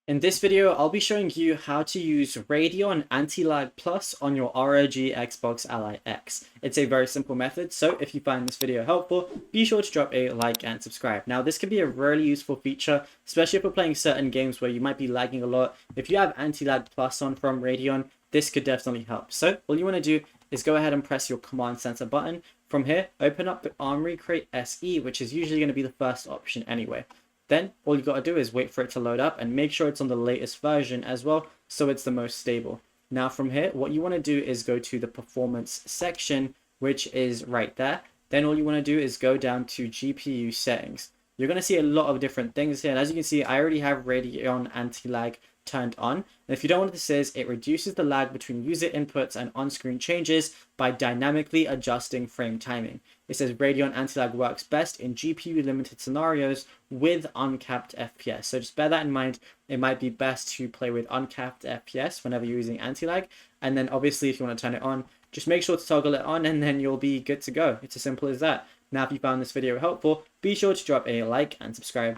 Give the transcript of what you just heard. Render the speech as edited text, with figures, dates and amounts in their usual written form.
In this video, I'll be showing you how to use Radeon Anti-Lag Plus on your ROG Xbox Ally X. It's a very simple method, so if you find this video helpful, be sure to drop a like and subscribe. Now, this can be a really useful feature, especially if we're playing certain games where you might be lagging a lot. If you have Anti-Lag Plus on from Radeon, this could definitely help. So all you want to do is go ahead and press your Command Center button. From here, open up the Armory Crate SE, which is usually going to be the first option anyway. Then all you got to do is wait for it to load up and make sure it's on the latest version as well, so it's the most stable. Now from here, what you want to do is go to the performance section, which is right there. Then all you want to do is go down to GPU settings. You're going to see a lot of different things here, and as you can see, I already have Radeon anti-lag turned on. And if you don't know what this is, it reduces the lag between user inputs and on-screen changes by dynamically adjusting frame timing. It says Radeon anti-lag works best in GPU limited scenarios with uncapped FPS. So just bear that in mind. It might be best to play with uncapped FPS whenever you're using anti-lag. And then obviously if you want to turn it on, just make sure to toggle it on and then you'll be good to go. It's as simple as that. Now, if you found this video helpful, be sure to drop a like and subscribe.